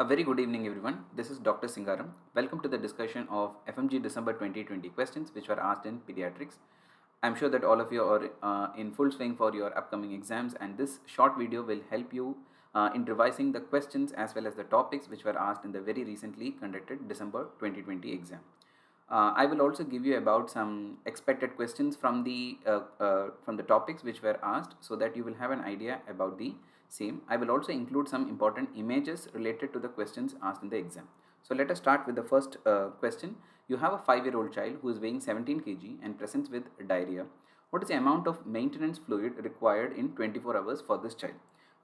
A very good evening everyone. This is Dr. Singaram. Welcome to the discussion of FMG December 2020 questions which were asked in pediatrics. I'm sure that all of you are in full swing for your upcoming exams, and this short video will help you in revising the questions as well as the topics which were asked in the very recently conducted December 2020 exam. I will also give you about some expected questions from the topics which were asked, so that you will have an idea about the same. I will also include some important images related to the questions asked in the exam. So let us start with the first question. You have a 5-year-old child who is weighing 17 kg and presents with diarrhea. What is the amount of maintenance fluid required in 24 hours for this child?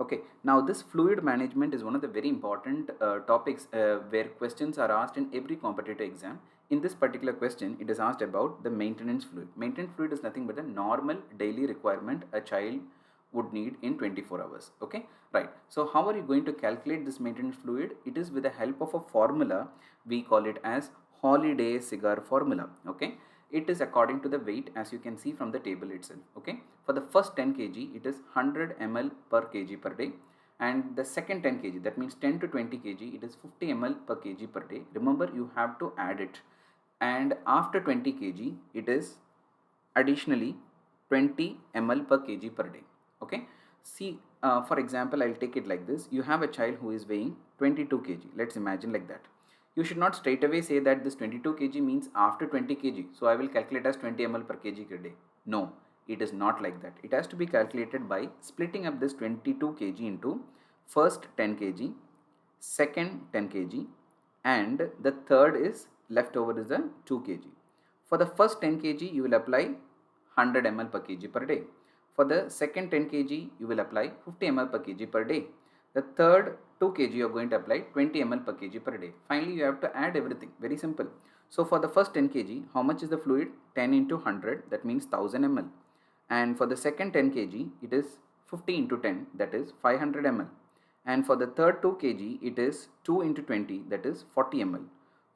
Okay, now this fluid management is one of the very important topics where questions are asked in every competitive exam. In this particular question, it is asked about the maintenance fluid. Maintenance fluid is nothing but a normal daily requirement a child would need in 24 hours. Okay, right. So how are you going to calculate this maintenance fluid? It is with the help of a formula. We call it as Holiday-Cigar formula. Okay, it is according to the weight, as you can see from the table itself. Okay, for the first 10 kg it is 100 ml per kg per day, and the second 10 kg, that means 10 to 20 kg, it is 50 ml per kg per day. Remember, you have to add it. And after 20 kg it is additionally 20 ml per kg per day. Okay, see, for example, I'll take it like this. You have a child who is weighing 22 kg. Let's imagine like that. You should not straight away say that this 22 kg means after 20 kg, so I will calculate as 20 ml per kg per day. No, it is not like that. It has to be calculated by splitting up this 22 kg into first 10 kg, second 10 kg, and the third is leftover is the 2 kg. For the first 10 kg, you will apply 100 ml per kg per day. For the second 10 kg, you will apply 50 ml per kg per day. The third 2 kg, you are going to apply 20 ml per kg per day. Finally, you have to add everything. Very simple. So for the first 10 kg, how much is the fluid? 10 into 100, that means 1000 ml. And for the second 10 kg, it is 50 into 10, that is 500 ml. And for the third 2 kg, it is 2 into 20, that is 40 ml.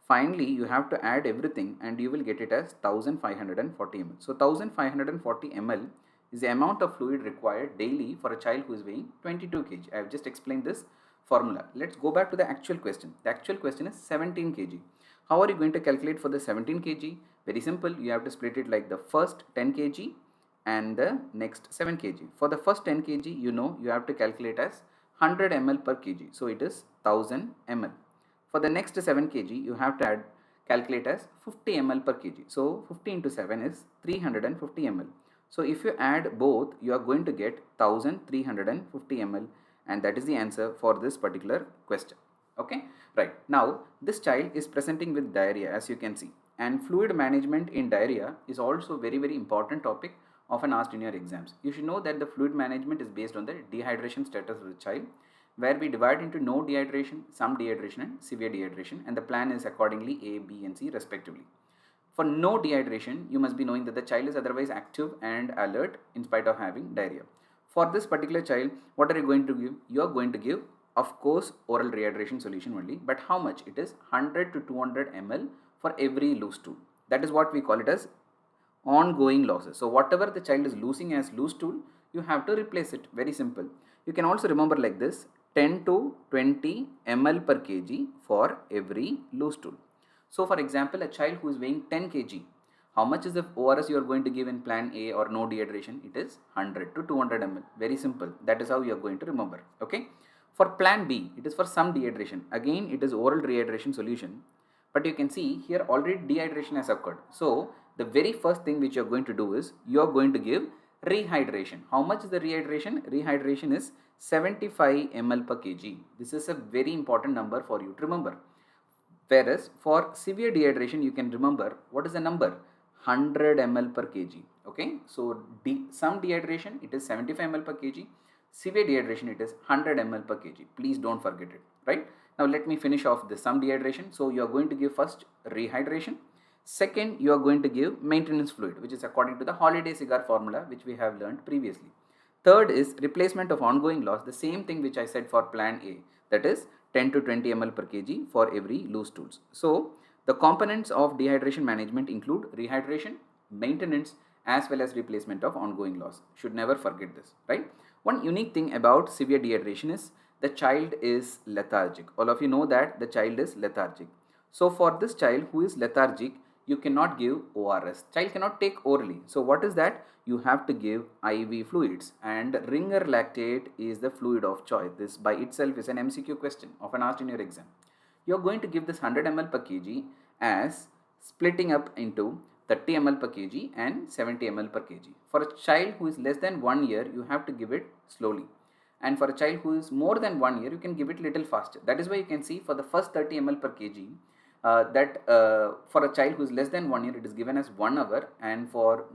Finally, you have to add everything and you will get it as 1540 ml. So 1540 ml is the amount of fluid required daily for a child who is weighing 22 kg. I have just explained this formula. Let's go back to the actual question. The actual question is 17 kg. How are you going to calculate for the 17 kg? Very simple. You have to split it like the first 10 kg and the next 7 kg. For the first 10 kg, you have to calculate as 100 ml per kg. So it is 1000 ml. For the next 7 kg, you have to calculate as 50 ml per kg. So 50 into 7 is 350 ml. So if you add both, you are going to get 1350 ml, and that is the answer for this particular question. Okay, right. Now this child is presenting with diarrhea, as you can see, and fluid management in diarrhea is also very important topic often asked in your exams. You should know that the fluid management is based on the dehydration status of the child, where we divide into no dehydration, some dehydration and severe dehydration, and the plan is accordingly A, B and C respectively. For no dehydration, you must be knowing that the child is otherwise active and alert in spite of having diarrhea. For this particular child, what are you going to give? You are going to give, of course, oral rehydration solution only, but how much? It is 100 to 200 ml for every loose stool. That is what we call it as ongoing losses. So whatever the child is losing as loose stool, you have to replace it. Very simple. You can also remember like this: 10 to 20 ml per kg for every loose stool. So for example, a child who is weighing 10 kg, how much is the ORS you are going to give in plan A or no dehydration? It is 100 to 200 ml. Very simple. That is how you are going to remember. Okay. For plan B, it is for some dehydration. Again, it is oral rehydration solution. But you can see here already dehydration has occurred. So the very first thing which you are going to do is you are going to give rehydration. How much is the rehydration? Rehydration is 75 ml per kg. This is a very important number for you to remember. Whereas for severe dehydration, you can remember what is the number? 100 ml per kg. Okay, so some dehydration, it is 75 ml per kg. Severe dehydration, it is 100 ml per kg. Please don't forget it. Right, now let me finish off the some dehydration. So you are going to give first rehydration. Second, you are going to give maintenance fluid, which is according to the Holiday-Cigar formula, which we have learned previously. Third is replacement of ongoing loss, the same thing which I said for plan A, that is 10 to 20 ml per kg for every loose stools. So the components of dehydration management include rehydration, maintenance, as well as replacement of ongoing loss. Should never forget this, right? One unique thing about severe dehydration is the child is lethargic. All of you know that the child is lethargic. So for this child who is lethargic, you cannot give ORS. Child cannot take orally. So what is that? You have to give IV fluids, and ringer lactate is the fluid of choice. This by itself is an MCQ question often asked in your exam. You are going to give this 100 ml per kg as splitting up into 30 ml per kg and 70 ml per kg. For a child who is less than 1 year, you have to give it slowly. And for a child who is more than 1 year, you can give it little faster. That is why you can see for the first 30 ml per kg, for a child who is less than 1 year, it is given as 1 hour, and for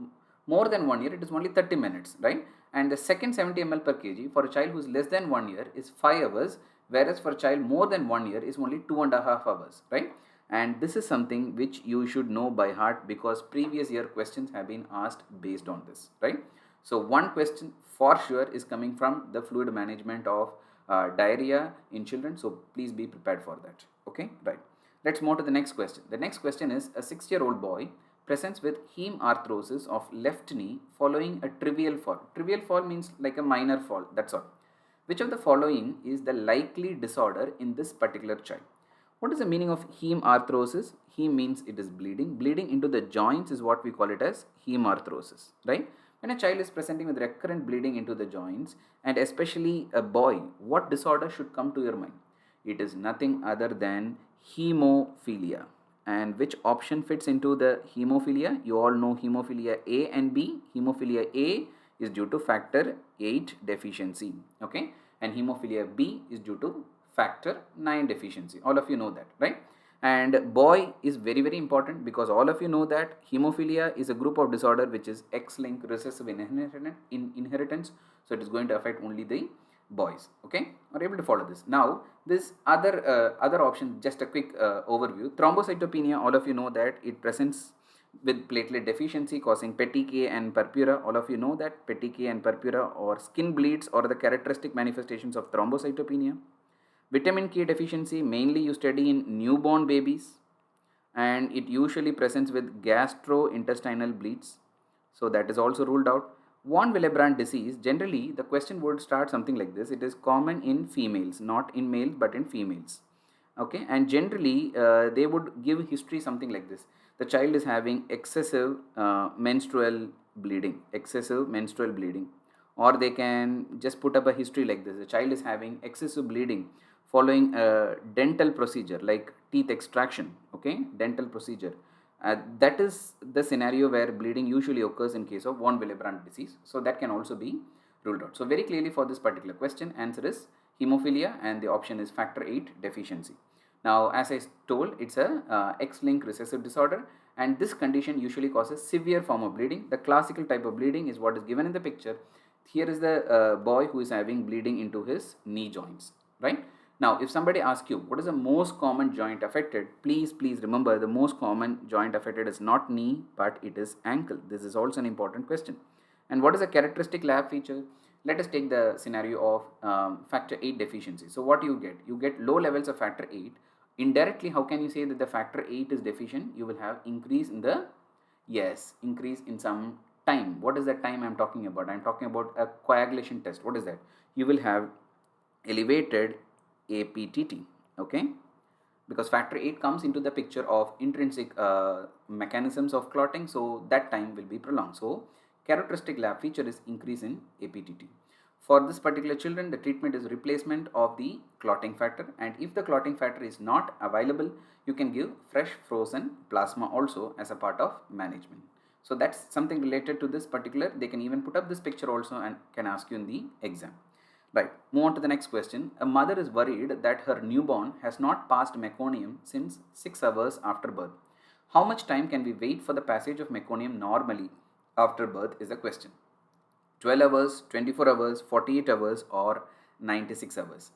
more than 1 year, it is only 30 minutes, right? And the second 70 ml per kg for a child who is less than 1 year is 5 hours, whereas for a child more than 1 year is only 2.5 hours, right? And this is something which you should know by heart, because previous year questions have been asked based on this, right? So one question for sure is coming from the fluid management of diarrhea in children. So please be prepared for that. Okay, right. Let's move to the next question. The next question is, a 6-year-old boy presents with hemarthrosis of left knee following a trivial fall. Trivial fall means like a minor fall, that's all. Which of the following is the likely disorder in this particular child? What is the meaning of hemarthrosis? Hem means it is bleeding. Bleeding into the joints is what we call it as hemarthrosis, right? When a child is presenting with recurrent bleeding into the joints, and especially a boy, what disorder should come to your mind? It is nothing other than hemophilia. And which option fits into the hemophilia? You all know hemophilia A and B. Hemophilia A is due to factor 8 deficiency, okay? And hemophilia B is due to factor 9 deficiency. All of you know that, right? And boy is very, very important, because all of you know that hemophilia is a group of disorder which is X-linked recessive inheritance. So it is going to affect only the boys, okay? Are able to follow this? Now this other option, just a quick overview. Thrombocytopenia, all of you know that it presents with platelet deficiency causing petechiae and purpura. All of you know that petechiae and purpura or skin bleeds are the characteristic manifestations of thrombocytopenia. Vitamin K deficiency mainly you study in newborn babies, and it usually presents with gastrointestinal bleeds. So that is also ruled out. Von Willebrand disease, generally the question would start something like this. It is common in females, not in males but in females. Okay, and generally they would give history something like this. The child is having excessive menstrual bleeding, or they can just put up a history like this. The child is having excessive bleeding following a dental procedure like teeth extraction, okay, dental procedure. That is the scenario where bleeding usually occurs in case of von Willebrand disease. So that can also be ruled out. So very clearly for this particular question, answer is hemophilia, and the option is factor 8 deficiency. Now as I told, it's a X-linked recessive disorder, and this condition usually causes severe form of bleeding. The classical type of bleeding is what is given in the picture. Here is the boy who is having bleeding into his knee joints, right? Now, if somebody asks you what is the most common joint affected, please remember the most common joint affected is not knee but it is ankle. This is also an important question. And what is a characteristic lab feature? Let us take the scenario of factor 8 deficiency. So what you get? You get low levels of factor 8. Indirectly, how can you say that the factor 8 is deficient? You will have increase in the, yes, increase in some time. What is the time I am talking about? I am talking about a coagulation test. What is that? You will have elevated APTT, okay, because factor 8 comes into the picture of intrinsic mechanisms of clotting, so that time will be prolonged. So characteristic lab feature is increase in APTT. For this particular children, the treatment is replacement of the clotting factor, and if the clotting factor is not available, you can give fresh frozen plasma also as a part of management. So that's something related to this particular. They can even put up this picture also and can ask you in the exam. Right, move on to the next question. A mother is worried that her newborn has not passed meconium since 6 hours after birth. How much time can we wait for the passage of meconium normally after birth is the question. 12 hours, 24 hours, 48 hours or 96 hours.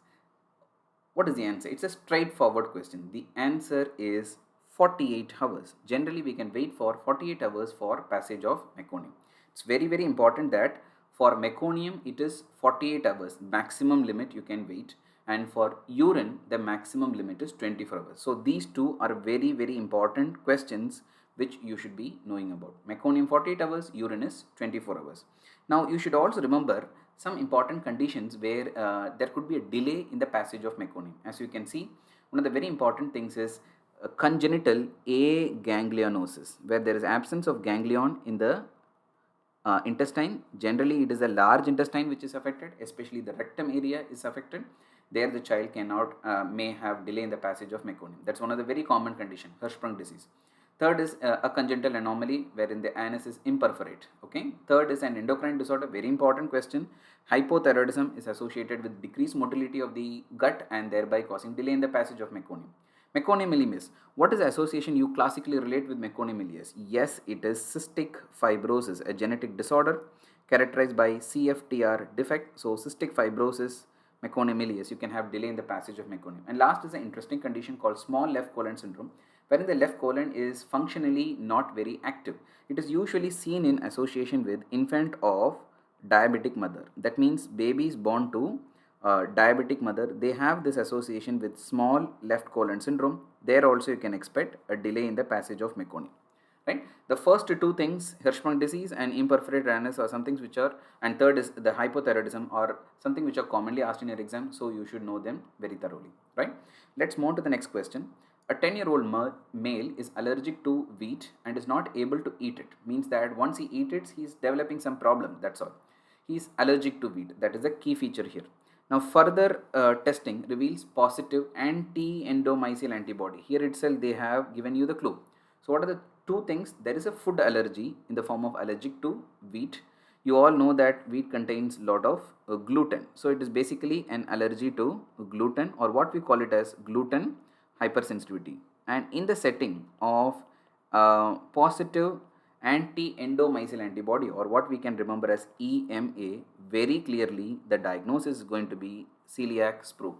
What is the answer? It's a straightforward question. The answer is 48 hours. Generally, we can wait for 48 hours for passage of meconium. It's very, very important that for meconium, it is 48 hours maximum limit you can wait, and for urine, the maximum limit is 24 hours. So these two are very, very important questions which you should be knowing about. Meconium 48 hours, urine is 24 hours. Now you should also remember some important conditions where there could be a delay in the passage of meconium. As you can see, one of the very important things is congenital aganglionosis, where there is absence of ganglion in the intestine. Generally, it is the large intestine which is affected, especially the rectum area is affected. There the child cannot, may have delay in the passage of meconium. That's one of the very common condition, Hirschsprung disease. Third is a congenital anomaly wherein the anus is imperforate. Okay. Third is an endocrine disorder, very important question. Hypothyroidism is associated with decreased motility of the gut and thereby causing delay in the passage of meconium. Meconium ileus. What is the association you classically relate with meconium ileus? Yes, it is cystic fibrosis, a genetic disorder characterized by CFTR defect. So cystic fibrosis, meconium ileus, you can have delay in the passage of meconium. And last is an interesting condition called small left colon syndrome, wherein the left colon is functionally not very active. It is usually seen in association with infant of diabetic mother. That means babies born to diabetic mother, they have this association with small left colon syndrome. There also you can expect a delay in the passage of meconium. Right? The first two things, Hirschsprung disease and imperforate anus, are some things which are, and third is the hypothyroidism, or something which are commonly asked in your exam, so you should know them very thoroughly. Right? Let's move on to the next question. A 10-year-old male is allergic to wheat and is not able to eat it. Means that once he eats it, he is developing some problem. That's all. He is allergic to wheat. That is the key feature here. Now further testing reveals positive anti-endomysial antibody. Here itself they have given you the clue. So what are the two things? There is a food allergy in the form of allergic to wheat. You all know that wheat contains lot of gluten. So it is basically an allergy to gluten, or what we call it as gluten hypersensitivity. And in the setting of positive anti-endomysial antibody, or what we can remember as EMA, very clearly the diagnosis is going to be celiac sprue.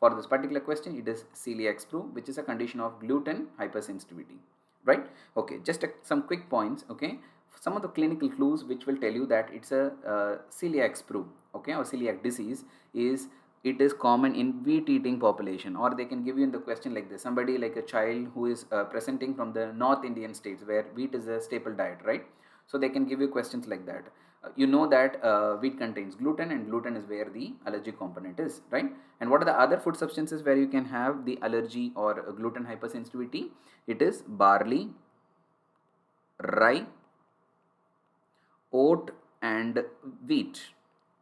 For this particular question, it is celiac sprue, which is a condition of gluten hypersensitivity. Right? Okay, just some quick points. Okay, some of the clinical clues which will tell you that it's a celiac sprue, okay, or celiac disease, is it is common in wheat eating population. Or they can give you in the question like this: somebody like a child who is presenting from the North Indian states where wheat is a staple diet, right? So they can give you questions like that. You know that wheat contains gluten, and gluten is where the allergic component is, right? And what are the other food substances where you can have the allergy or gluten hypersensitivity? It is barley, rye, oat and wheat.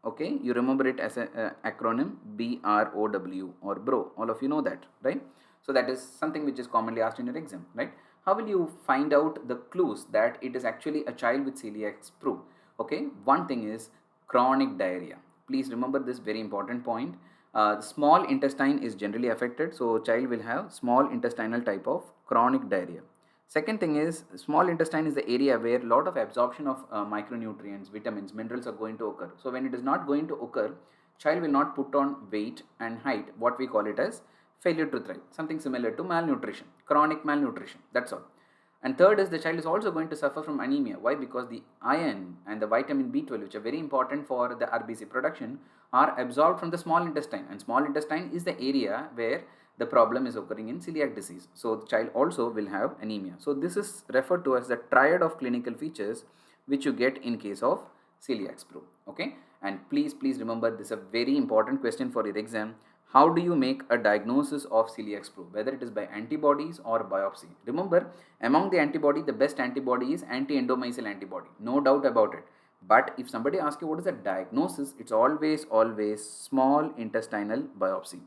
Okay, you remember it as an acronym BROW, or BRO. All of you know that, right? So that is something which is commonly asked in your exam, right? How will you find out the clues that it is actually a child with celiac sprue? Okay, one thing is chronic diarrhea. Please remember this very important point. The small intestine is generally affected, so child will have small intestinal type of chronic diarrhea. Second thing is, small intestine is the area where a lot of absorption of micronutrients, vitamins, minerals are going to occur. So when it is not going to occur, child will not put on weight and height, what we call it as failure to thrive, something similar to malnutrition, chronic malnutrition, that's all. And third is, the child is also going to suffer from anemia. Why? Because the iron and the vitamin B12, which are very important for the RBC production, are absorbed from the small intestine, and small intestine is the area where the problem is occurring in celiac disease. So the child also will have anemia. So this is referred to as the triad of clinical features which you get in case of celiac sprue. Okay, and please remember, this is a very important question for your exam. How do you make a diagnosis of celiac sprue, whether it is by antibodies or biopsy? Remember, among the antibody, the best antibody is anti-endomysial antibody, no doubt about it. But if somebody asks you what is the diagnosis, it's always small intestinal biopsy.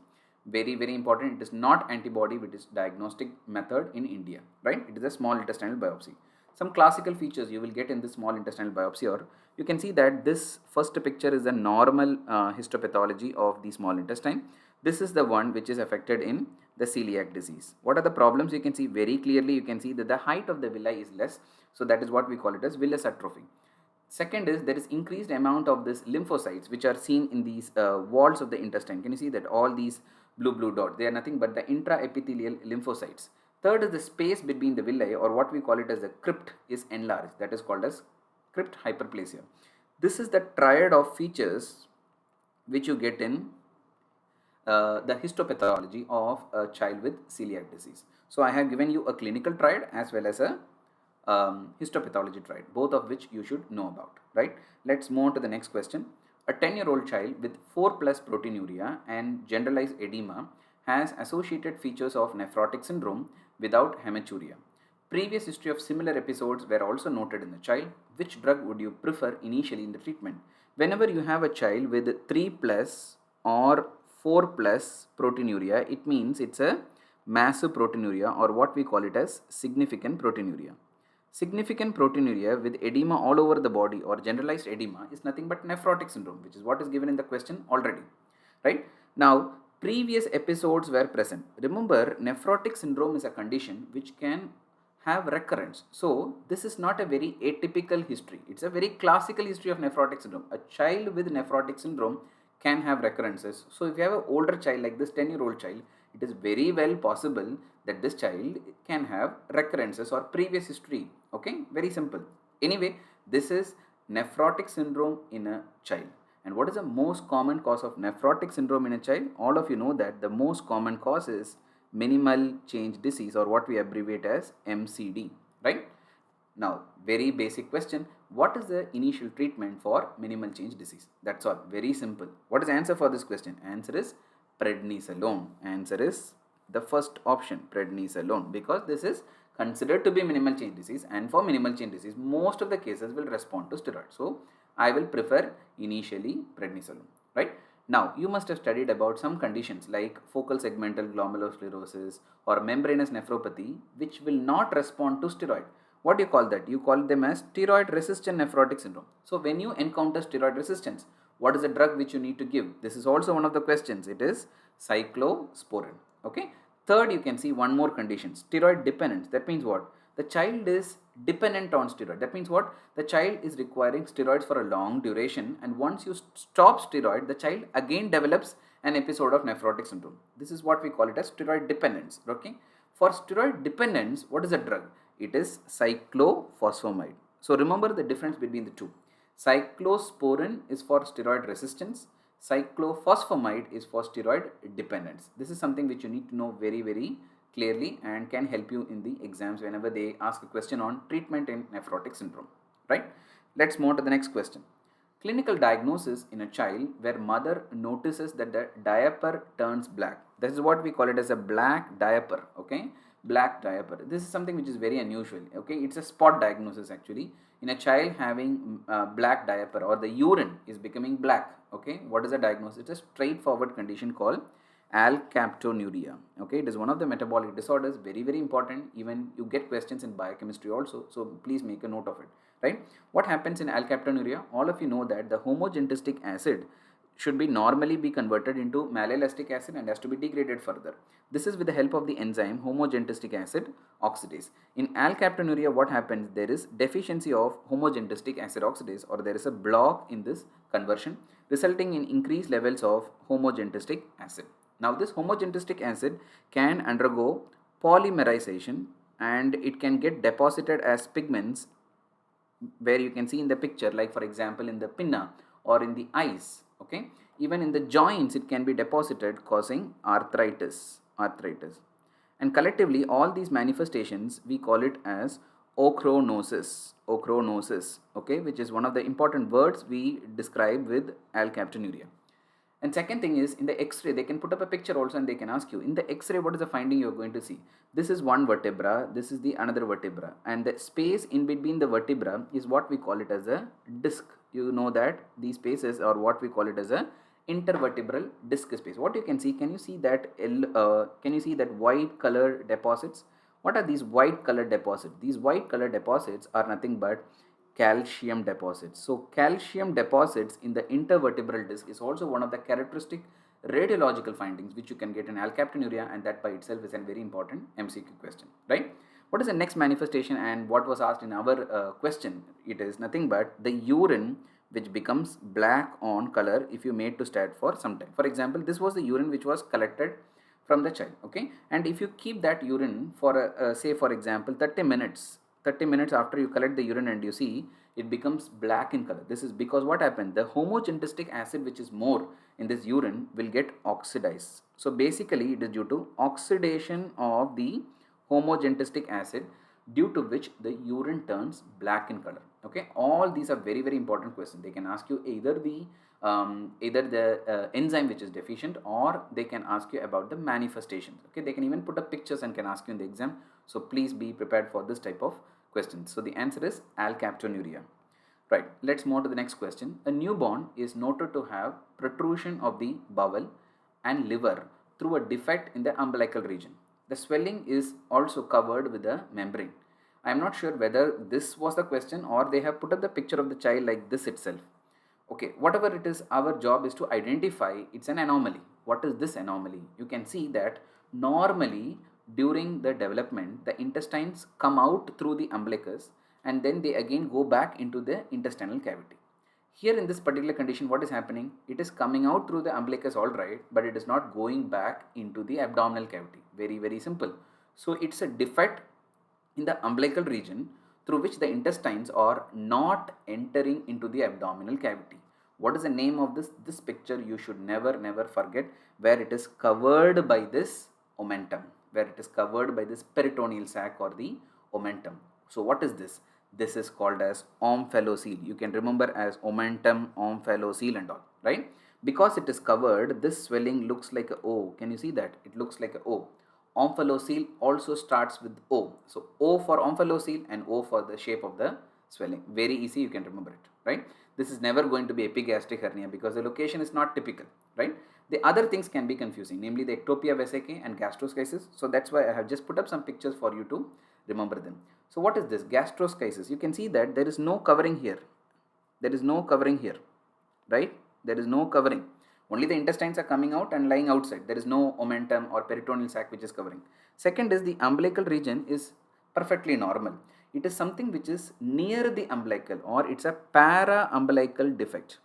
Very important. It is not antibody which is diagnostic method in India, right? It is a small intestinal biopsy. Some classical features you will get in this small intestinal biopsy, or you can see that this first picture is a normal histopathology of the small intestine. This is the one which is affected in the celiac disease. What are the problems? You can see very clearly, you can see that the height of the villi is less, so that is what we call it as villus atrophy. Second is, there is increased amount of this lymphocytes which are seen in these walls of the intestine. Can you see that all these blue dot, they are nothing but the intraepithelial lymphocytes. Third is, the space between the villi, or what we call it as the crypt, is enlarged. That is called as crypt hyperplasia. This is the triad of features which you get in the histopathology of a child with celiac disease. So I have given you a clinical triad as well as a histopathology triad, both of which you should know about, right? Let's move on to the next question. A 10-year-old child with 4 plus proteinuria and generalized edema has associated features of nephrotic syndrome without hematuria. Previous history of similar episodes were also noted in the child. Which drug would you prefer initially in the treatment? Whenever you have a child with 3 plus or 4 plus proteinuria, it means it's a massive proteinuria, or what we call it as significant proteinuria. Significant proteinuria with edema all over the body or generalized edema is nothing but nephrotic syndrome, which is what is given in the question already, right? Now, previous episodes were present. Remember, nephrotic syndrome is a condition which can have recurrence. So, this is not a very atypical history. It's a very classical history of nephrotic syndrome. A child with nephrotic syndrome can have recurrences. So, if you have an older child like this 10-year-old child, it is very well possible that this child can have recurrences or previous history. Okay, very simple. Anyway, this is nephrotic syndrome in a child. And what is the most common cause of nephrotic syndrome in a child? All of you know that the most common cause is minimal change disease, or what we abbreviate as MCD, right? Now, very basic question. What is the initial treatment for minimal change disease? That's all. Very simple. What is the answer for this question? Answer is prednisolone. Answer is the first option, prednisolone, because this is considered to be minimal change disease, and for minimal change disease most of the cases will respond to steroids. So I will prefer initially prednisolone, right? Now you must have studied about some conditions like focal segmental glomerulosclerosis or membranous nephropathy which will not respond to steroid. What do you call that? You call them as steroid resistant nephrotic syndrome. So when you encounter steroid resistance, what is the drug which you need to give? This is also one of the questions. It is cyclosporin. Okay. Third, you can see one more condition, steroid dependence. That means what? The child is dependent on steroid. That means what? The child is requiring steroids for a long duration, and once you stop steroid, the child again develops an episode of nephrotic syndrome. This is what we call it as steroid dependence. Okay. For steroid dependence, what is a drug? It is cyclophosphamide. So remember the difference between the two. Cyclosporin is for steroid resistance. Cyclophosphamide is for steroid dependence. This is something which you need to know very, very clearly and can help you in the exams whenever they ask a question on treatment in nephrotic syndrome, right? Let's move on to the next question. Clinical diagnosis in a child where mother notices that the diaper turns black. This is what we call it as a black diaper, okay? Black diaper. This is something which is very unusual, okay? It's a spot diagnosis actually. In a child having black diaper, or the urine is becoming black, okay? What is the diagnosis? It's a straightforward condition called alkaptonuria, okay? It is one of the metabolic disorders, very, very important. Even you get questions in biochemistry also, so please make a note of it, right? What happens in alkaptonuria? All of you know that the homogenetic acid should be normally be converted into malolactic acid and has to be degraded further. This is with the help of the enzyme homogenetic acid oxidase. In alkaptonuria, what happens? There is deficiency of homogenetic acid oxidase, or there is a block in this conversion, resulting in increased levels of homogenetic acid. Now this homogenetic acid can undergo polymerization and it can get deposited as pigments, where you can see in the picture, like for example in the pinna or in the eyes, okay? Even in the joints it can be deposited, causing arthritis. And collectively all these manifestations we call it as ochronosis, okay, which is one of the important words we describe with alkaptonuria. And second thing is, in the x-ray they can put up a picture also and they can ask you, in the x-ray what is the finding you are going to see? This is one vertebra, this is the another vertebra, and the space in between the vertebra is what we call it as a disc. You know that these spaces are what we call it as a intervertebral disc space. What you can see, can you see that white color deposits? What are these white color deposits? These white color deposits are nothing but calcium deposits. So calcium deposits in the intervertebral disc is also one of the characteristic radiological findings which you can get in alkaptonuria, and that by itself is a very important MCQ question, right? What is the next manifestation and what was asked in our question? It is nothing but the urine which becomes black on color if you made to stat for some time. For example, this was the urine which was collected from the child, okay? And if you keep that urine for say for example 30 minutes after you collect the urine and you see, it becomes black in color. This is because what happened? The homogenetic acid which is more in this urine will get oxidized. So basically it is due to oxidation of the homogenetic acid, due to which the urine turns black in color, okay? All these are very, very important questions. They can ask you either the either the enzyme which is deficient, or they can ask you about the manifestations. Okay, they can even put up pictures and can ask you in the exam. So please be prepared for this type of questions. So the answer is alkaptonuria. Right, let's move to the next question. A newborn is noted to have protrusion of the bowel and liver through a defect in the umbilical region. The swelling is also covered with a membrane. I am not sure whether this was the question or they have put up the picture of the child like this itself. Okay, whatever it is, our job is to identify it's an anomaly. What is this anomaly? You can see that normally during the development, the intestines come out through the umbilicus and then they again go back into the intestinal cavity. Here in this particular condition, what is happening? It is coming out through the umbilicus all right, but it is not going back into the abdominal cavity. Very, very simple. So it's a defect in the umbilical region through which the intestines are not entering into the abdominal cavity. What is the name of this? This picture you should never forget, where it is covered by this omentum, where it is covered by this peritoneal sac or the omentum. So what is this? This is called as omphalocele. You can remember as omentum, omphalocele and all, right? Because it is covered, this swelling looks like a O. Can you see that? It looks like a O. Omphalocele also starts with O. So O for omphalocele and O for the shape of the swelling. Very easy, you can remember it, right? This is never going to be epigastric hernia because the location is not typical, right? The other things can be confusing, namely the ectopia vesicae and gastroschisis. So that's why I have just put up some pictures for you to remember them. So what is this? Gastroschisis. You can see that there is no covering here. There is no covering here, right? There is no covering. Only the intestines are coming out and lying outside. There is no omentum or peritoneal sac which is covering. Second is the umbilical region is perfectly normal. It is something which is near the umbilical, or it's a para-umbilical defect,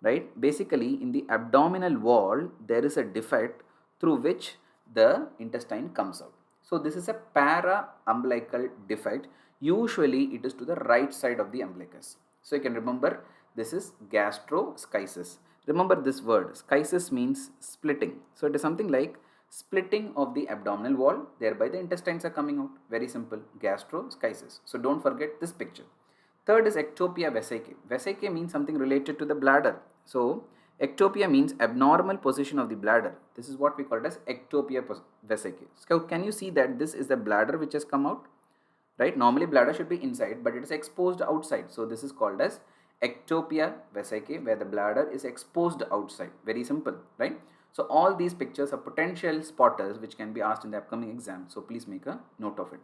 right? Basically, in the abdominal wall, there is a defect through which the intestine comes out. So this is a para-umbilical defect. Usually, it is to the right side of the umbilicus. So you can remember this is gastroschisis. Remember this word, schisis means splitting. So it is something like splitting of the abdominal wall, thereby the intestines are coming out. Very simple, gastroschisis. So don't forget this picture. Third is ectopia vesicae. Vesicae means something related to the bladder. So ectopia means abnormal position of the bladder. This is what we call as ectopia vesicae. So can you see that this is the bladder which has come out? Right? Normally bladder should be inside, but it is exposed outside. So this is called as ectopia vesicae, where the bladder is exposed outside. Very simple, right? So all these pictures are potential spotters which can be asked in the upcoming exam. So please make a note of it.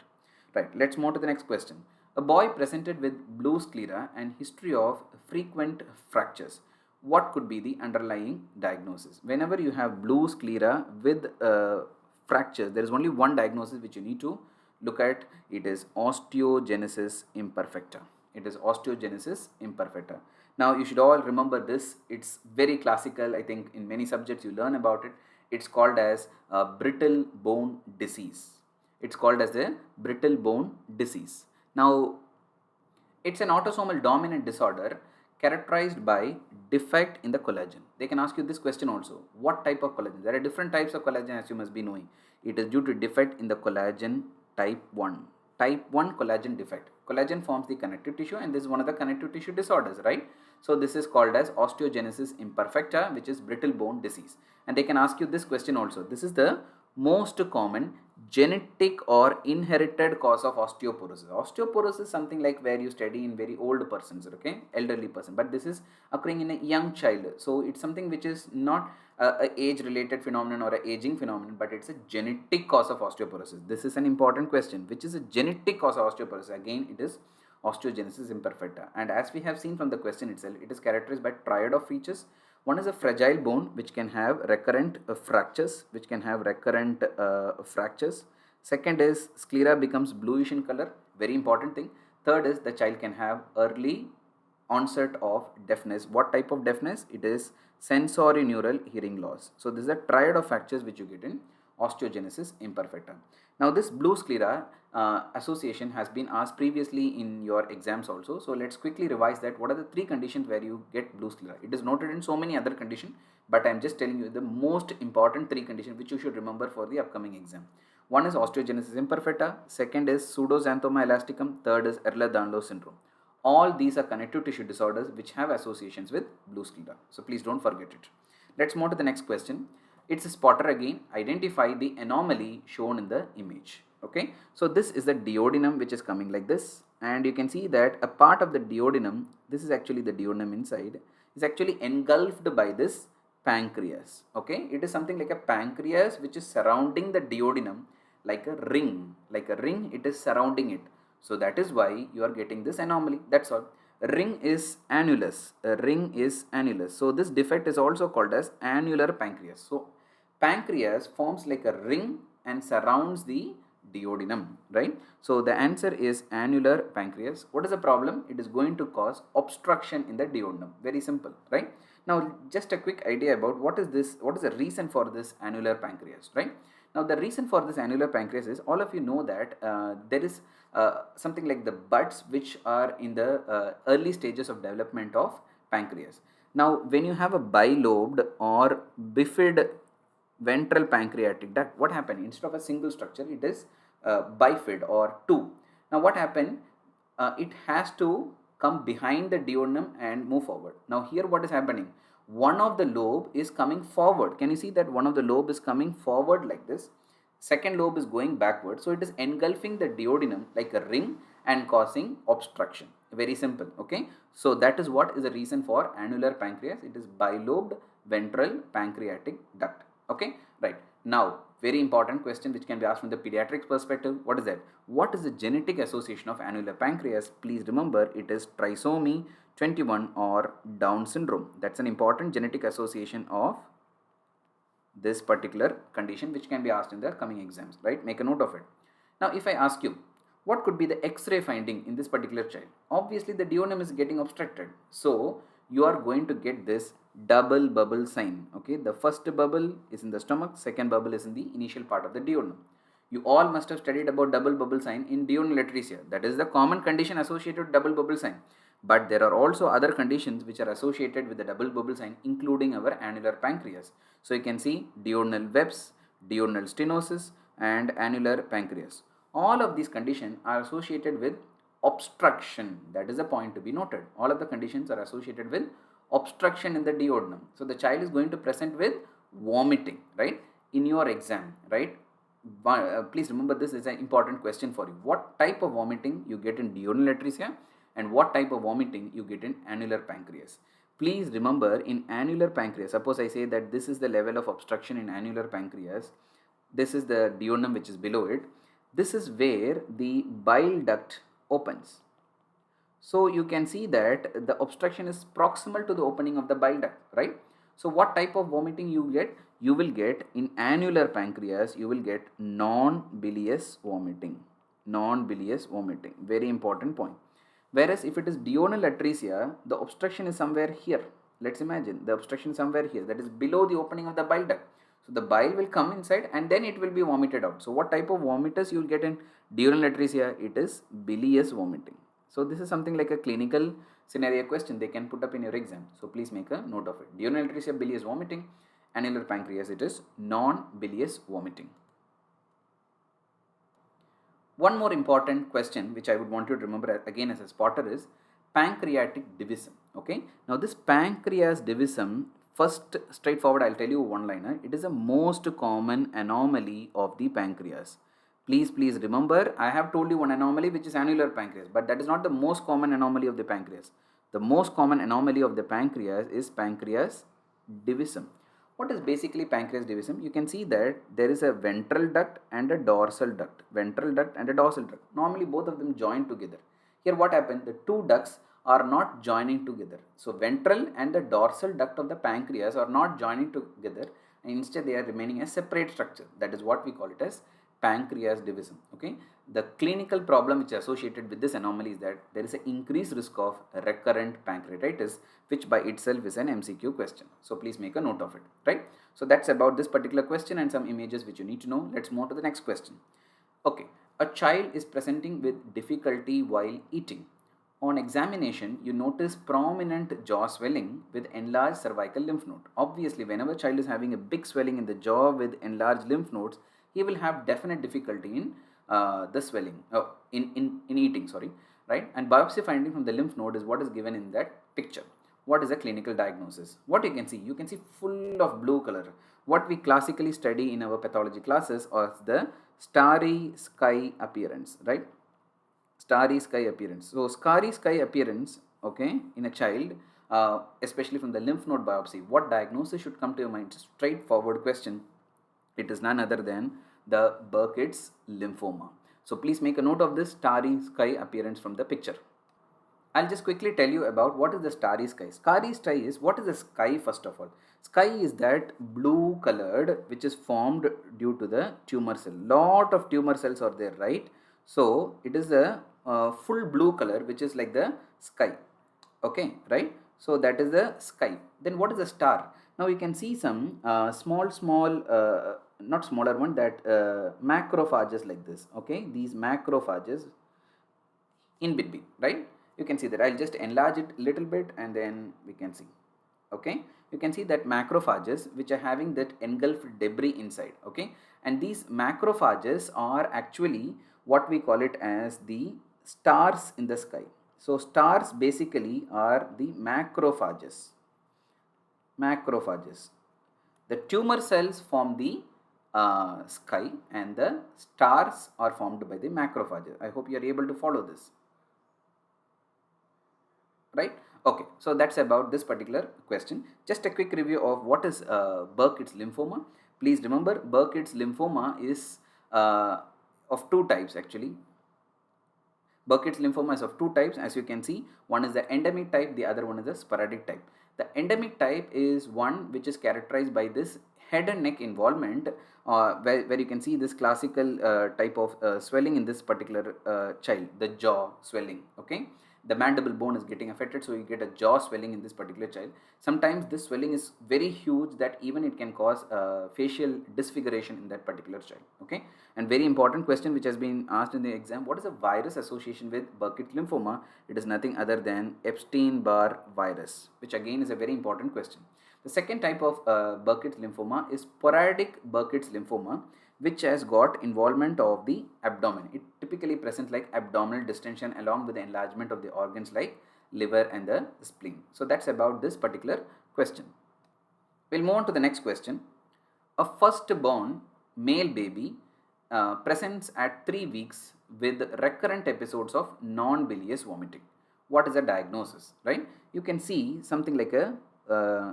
Right, let's move to the next question. A boy presented with blue sclera and history of frequent fractures. What could be the underlying diagnosis? Whenever you have blue sclera with fractures, there is only one diagnosis which you need to look at. It is osteogenesis imperfecta. It is osteogenesis imperfecta. Now you should all remember this. It's very classical. I think in many subjects you learn about it. It's called as brittle bone disease. It's called as the brittle bone disease. Now it's an autosomal dominant disorder characterized by defect in the collagen. They can ask you this question also. What type of collagen? There are different types of collagen, as you must be knowing. It is due to defect in the collagen type 1. Type 1 collagen defect. Collagen forms the connective tissue, and this is one of the connective tissue disorders, right? So this is called as osteogenesis imperfecta, which is brittle bone disease. And they can ask you this question also. This is the most common genetic or inherited cause of osteoporosis. Osteoporosis is something like where you study in very old persons, okay, elderly person, but this is occurring in a young child. So it's something which is not a age related phenomenon or a aging phenomenon, but it's a genetic cause of osteoporosis. This is an important question. Which is a genetic cause of osteoporosis? Again, it is osteogenesis imperfecta. And as we have seen from the question itself, it is characterized by triad of features. One is a fragile bone which can have recurrent fractures, Second is sclera becomes bluish in color, very important thing. Third is the child can have early onset of deafness. What type of deafness? It is sensorineural hearing loss. So this is a triad of factors which you get in osteogenesis imperfecta. Now this blue sclera association has been asked previously in your exams also. So let's quickly revise that. What are the three conditions where you get blue sclera? It is noted in so many other conditions, but I am just telling you the most important three conditions which you should remember for the upcoming exam. One is osteogenesis imperfecta, second is pseudoxanthoma elasticum, third is Ehlers-Danlos syndrome. All these are connective tissue disorders which have associations with blue sclera. So please don't forget it. Let's move to the next question. It's a spotter again. Identify the anomaly shown in the image. Okay, so this is the duodenum which is coming like this, and you can see that a part of the duodenum, this is actually the duodenum inside, is actually engulfed by this pancreas. Okay, it is something like a pancreas which is surrounding the duodenum like a ring. Like a ring, it is surrounding it. So that is why you are getting this anomaly. That's all. Ring is annulus. A ring is annulus. So this defect is also called as annular pancreas. So pancreas forms like a ring and surrounds the duodenum, right? So the answer is annular pancreas. What is the problem? It is going to cause obstruction in the duodenum. Very simple, right? Now just a quick idea about what is this, what is the reason for this annular pancreas, right? Now the reason for this annular pancreas is, all of you know that there is something like the buds which are in the early stages of development of pancreas. Now when you have a bilobed or bifid ventral pancreatic duct, what happened? Instead of a single structure, it is bifid or two. Now what happened? It has to come behind the duodenum and move forward. Now here what is happening? One of the lobe is coming forward. Can you see that one of the lobe is coming forward like this? Second lobe is going backward. So it is engulfing the duodenum like a ring and causing obstruction. Very simple. Okay. So that is what is the reason for annular pancreas. It is bilobed ventral pancreatic duct. Okay. Right. Now, very important question which can be asked from the pediatrics perspective. What is that? What is the genetic association of annular pancreas? Please remember, it is trisomy 21 or Down syndrome. That's an important genetic association of this particular condition which can be asked in the coming exams, right? Make a note of it. Now if I ask you, what could be the X-ray finding in this particular child? Obviously the duodenum is getting obstructed, so you are going to get this double bubble sign. Okay, the first bubble is in the stomach, second bubble is in the initial part of the duodenum. You all must have studied about double bubble sign in duodenal atresia. That is the common condition associated with double bubble sign. But there are also other conditions which are associated with the double bubble sign, including our annular pancreas. So you can see duodenal webs, duodenal stenosis, and annular pancreas. All of these conditions are associated with obstruction. That is a point to be noted. All of the conditions are associated with obstruction in the duodenum. So the child is going to present with vomiting, right, in your exam, right? Please remember, this is an important question for you. What type of vomiting you get in duodenal atresia and what type of vomiting you get in annular pancreas? Please remember, in annular pancreas, suppose I say that this is the level of obstruction in annular pancreas, this is the duodenum which is below it, this is where the bile duct opens. So you can see that the obstruction is proximal to the opening of the bile duct, right? So what type of vomiting you get? You will get in annular pancreas, you will get non-bilious vomiting. Non-bilious vomiting, very important point. Whereas if it is duodenal atresia, the obstruction is somewhere here. Let's imagine the obstruction is somewhere here, that is below the opening of the bile duct. So the bile will come inside and then it will be vomited out. So what type of vomitus you will get in duodenal atresia? It is bilious vomiting. So this is something like a clinical scenario question they can put up in your exam. So please make a note of it. Duodenal atresia, bilious vomiting. Annular pancreas, it is non-bilious vomiting. One more important question which I would want you to remember again as a spotter is pancreatic divisum. Okay. Now this pancreas divisum, first straightforward I'll tell you one liner. It is the most common anomaly of the pancreas. Please remember, I have told you one anomaly which is annular pancreas, but that is not the most common anomaly of the pancreas. The most common anomaly of the pancreas is pancreas divisum. What is basically pancreas divisum? You can see that there is a ventral duct and a dorsal duct. Ventral duct and a dorsal duct. Normally both of them join together. Here what happened? The two ducts are not joining together. So ventral and the dorsal duct of the pancreas are not joining together, and instead they are remaining a separate structure. That is what we call it as pancreas divisum. Okay. The clinical problem which is associated with this anomaly is that there is an increased risk of recurrent pancreatitis, which by itself is an MCQ question. So please make a note of it, right? So that's about this particular question and some images which you need to know. Let's move to the next question. Okay, a child is presenting with difficulty while eating. On examination, you notice prominent jaw swelling with enlarged cervical lymph node. Obviously, whenever a child is having a big swelling in the jaw with enlarged lymph nodes, he will have definite difficulty in the swelling, in eating, sorry, right? And biopsy finding from the lymph node is what is given in that picture. What is the clinical diagnosis? What you can see full of blue color. What we classically study in our pathology classes is the starry sky appearance, right? Starry sky appearance. So starry sky appearance, okay, in a child, especially from the lymph node biopsy, what diagnosis should come to your mind? Straightforward question. It is none other than the Burkitt's lymphoma. So please make a note of this starry sky appearance from the picture. I'll just quickly tell you about what is the starry sky. Starry sky is, what is the sky first of all? Sky is that blue colored which is formed due to the tumor cell. Lot of tumor cells are there, right? So it is a full blue color which is like the sky. Okay, right? So that is the sky. Then what is the star? Now you can see some small, not smaller one, that macrophages like this. Okay, these macrophages in between, right? You can see that. I'll just enlarge it a little bit and then we can see. Okay, you can see that macrophages which are having that engulfed debris inside. Okay, and these macrophages are actually what we call it as the stars in the sky. So stars basically are the macrophages. The tumor cells form the sky and the stars are formed by the macrophages. I hope you are able to follow this, right? Okay, so that's about this particular question. Just a quick review of what is Burkitt's lymphoma. Please remember, Burkitt's lymphoma is of two types actually. Burkitt's lymphoma is of two types, as you can see. One is the endemic type, the other one is the sporadic type. The endemic type is one which is characterized by this head and neck involvement, where you can see this classical type of swelling in this particular child, the jaw swelling. Okay, the mandible bone is getting affected, so you get a jaw swelling in this particular child. Sometimes this swelling is very huge that even it can cause facial disfiguration in that particular child. Okay, and very important question which has been asked in the exam: what is the virus association with Burkitt lymphoma? It is nothing other than Epstein-Barr virus, which again is a very important question. The second type of Burkitt's lymphoma is sporadic Burkitt's lymphoma, which has got involvement of the abdomen. It typically presents like abdominal distension along with the enlargement of the organs like liver and the spleen. So that's about this particular question. We'll move on to the next question. A first-born male baby presents at 3 weeks with recurrent episodes of non-bilious vomiting. What is the diagnosis, right? You can see something like a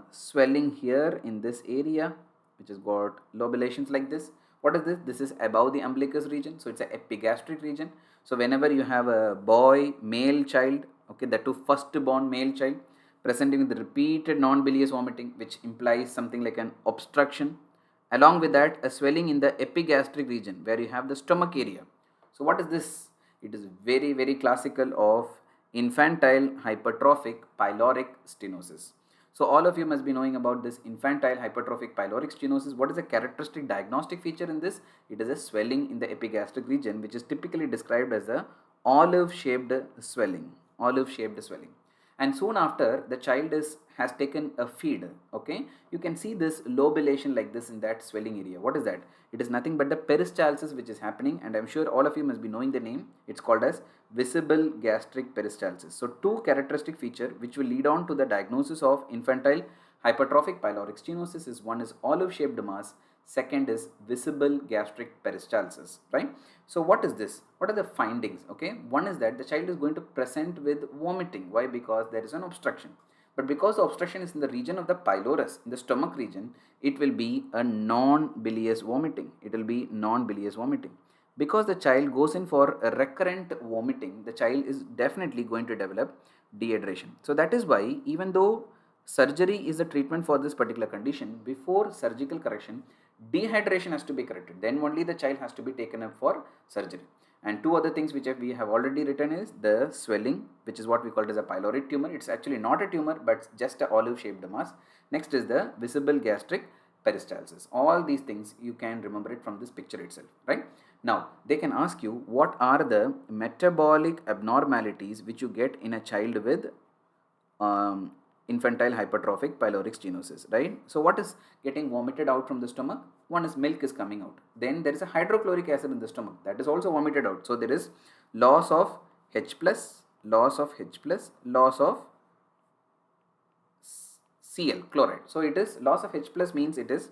swelling here in this area which has got lobulations like this. What is this? This is above the umbilicus region, so it's an epigastric region. So whenever you have a boy, male child, okay, that too first born male child presenting with repeated non-bilious vomiting, which implies something like an obstruction. Along with that, a swelling in the epigastric region where you have the stomach area. So what is this? It is very classical of infantile hypertrophic pyloric stenosis. So all of you must be knowing about this infantile hypertrophic pyloric stenosis. What is the characteristic diagnostic feature in this? It is a swelling in the epigastric region, which is typically described as a olive-shaped swelling. And soon after, the child has taken a feed. Okay, you can see this lobulation like this in that swelling area. What is that? It is nothing but the peristalsis which is happening, and I'm sure all of you must be knowing the name. It's called as visible gastric peristalsis. So two characteristic feature which will lead on to the diagnosis of infantile hypertrophic pyloric stenosis is: one is olive-shaped mass, second is visible gastric peristalsis, right? So what is this? What are the findings? Okay, one is that the child is going to present with vomiting. Why? Because there is an obstruction. But because the obstruction is in the region of the pylorus, in the stomach region, it will be a non-bilious vomiting. Because the child goes in for a recurrent vomiting, the child is definitely going to develop dehydration. So that is why, even though surgery is the treatment for this particular condition, before surgical correction, dehydration has to be corrected. Then only the child has to be taken up for surgery. And two other things which we have already written is the swelling, which is what we call it as a pyloric tumor. It's actually not a tumor, but just a olive-shaped mass. Next is the visible gastric peristalsis. All these things you can remember it from this picture itself, right? Now, they can ask you what are the metabolic abnormalities which you get in a child with infantile hypertrophic pyloric stenosis, right? So what is getting vomited out from the stomach? One is milk is coming out. Then there is a hydrochloric acid in the stomach that is also vomited out. So there is loss of H plus loss of H plus, loss of Cl, chloride. So it is loss of H plus means it is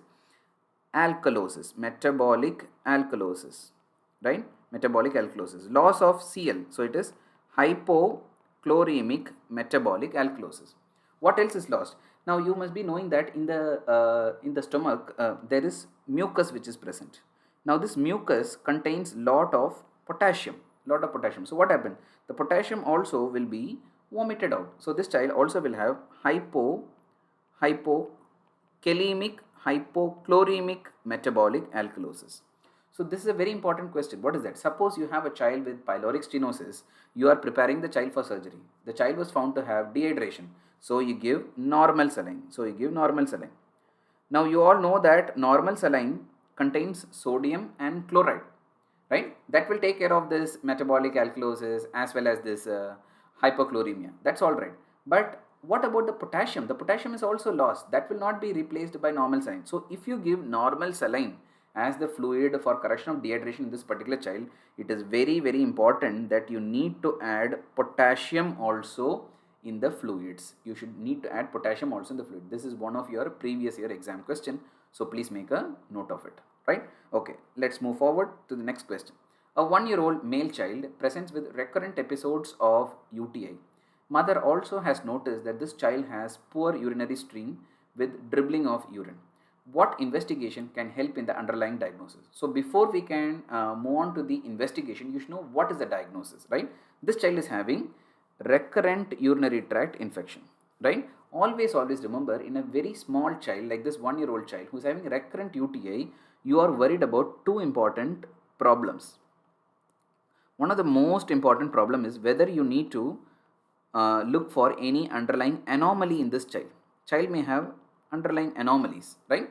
alkalosis, metabolic alkalosis, right? Metabolic alkalosis. Loss of Cl, so it is hypochloremic metabolic alkalosis. What else is lost? Now you must be knowing that in the stomach there is mucus which is present. Now this mucus contains lot of potassium, So what happened? The potassium also will be vomited out. So this child also will have hypokalemic, hypochloremic metabolic alkalosis. So this is a very important question. What is that? Suppose you have a child with pyloric stenosis. You are preparing the child for surgery. The child was found to have dehydration. So you give normal saline. Now you all know that normal saline contains sodium and chloride, right? That will take care of this metabolic alkalosis as well as this hypochloremia. That's all right. But what about the potassium? The potassium is also lost. That will not be replaced by normal saline. So if you give normal saline as the fluid for correction of dehydration in this particular child, it is very, very important that you need to add potassium also in the fluids. You should need to add potassium also in the fluid. This is one of your previous year exam question. So please make a note of it, right? Okay, let's move forward to the next question. A 1-year-old male child presents with recurrent episodes of UTI. Mother also has noticed that this child has poor urinary stream with dribbling of urine. What investigation can help in the underlying diagnosis? So before we can move on to the investigation, you should know what is the diagnosis, right? This child is having recurrent urinary tract infection, right? Always remember, in a very small child like this 1-year-old child who is having recurrent UTI, you are worried about two important problems. One of the most important problem is whether you need to look for any underlying anomaly in this child. Child may have underlying anomalies, right?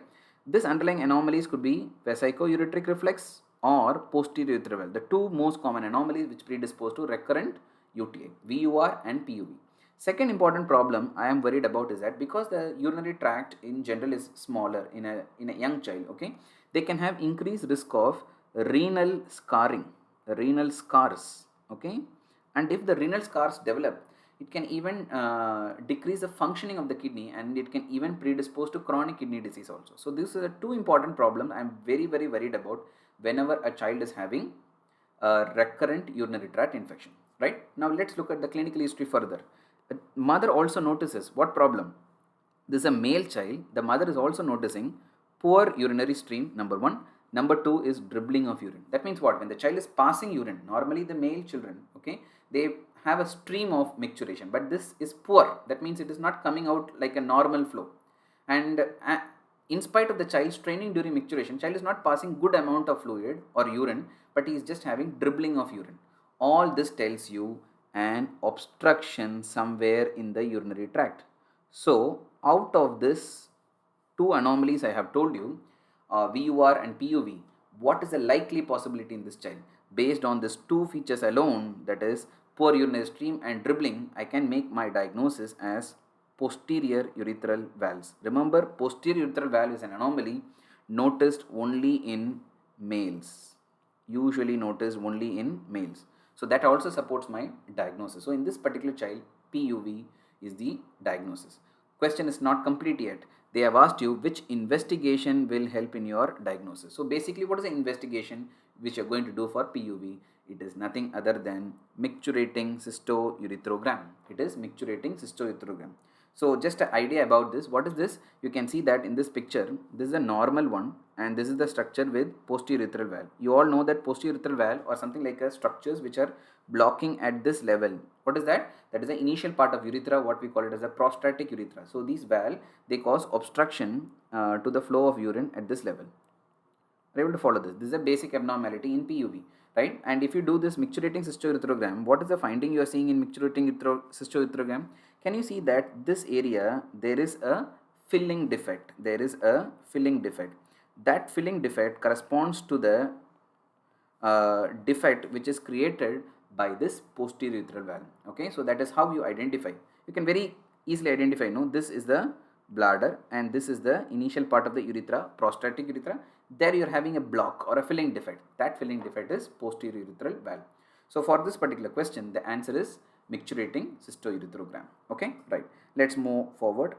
This underlying anomalies could be vesico-ureteric reflex or posterior urethral valve, the two most common anomalies which predispose to recurrent UTI, VUR and PUV. Second important problem I am worried about is that because the urinary tract in general is smaller in a young child, okay, they can have increased risk of renal scarring, renal scars, okay, and if the renal scars develop, it can even decrease the functioning of the kidney, and it can even predispose to chronic kidney disease also. So these are the two important problems I am very, very worried about whenever a child is having a recurrent urinary tract infection, right? Now let's look at the clinical history further. The mother also notices what problem? This is a male child. The mother is also noticing poor urinary stream, number one. Number two is dribbling of urine. That means what? When the child is passing urine, normally the male children, okay, they have a stream of micturition, but this is poor. That means it is not coming out like a normal flow. And in spite of the child straining during micturition, child is not passing good amount of fluid or urine, but he is just having dribbling of urine. All this tells you an obstruction somewhere in the urinary tract. So out of this two anomalies I have told you, VUR and PUV, what is the likely possibility in this child? Based on these two features alone, that is poor urinary stream and dribbling, I can make my diagnosis as posterior urethral valves. Remember, posterior urethral valve is an anomaly noticed only in males, usually noticed only in males. So that also supports my diagnosis. So in this particular child, PUV is the diagnosis. Question is not complete yet. They have asked you which investigation will help in your diagnosis. So basically, what is the investigation which you are going to do for PUV? It is nothing other than micturating cystourethrogram. It is micturating cystourethrogram. So just an idea about this. What is this? You can see that in this picture, this is a normal one and this is the structure with posterior urethral valve. You all know that posterior urethral valve or something like a structures which are blocking at this level. What is that? That is the initial part of urethra, what we call it as a prostatic urethra. So these valve, they cause obstruction to the flow of urine at this level. Are you able to follow this? This is a basic abnormality in PUV, right? And if you do this micturating cystourethrogram, what is the finding you are seeing in micturating cystourethrogram? Can you see that this area, there is a filling defect. There is a filling defect. That filling defect corresponds to the defect which is created by this posterior urethral valve. Okay, so that is how you identify. You can very easily identify, no, this is the bladder and this is the initial part of the urethra, prostatic urethra. There you are having a block or a filling defect. That filling defect is posterior urethral valve. So for this particular question, the answer is micturating cystourethrogram. Okay, right. Let's move forward.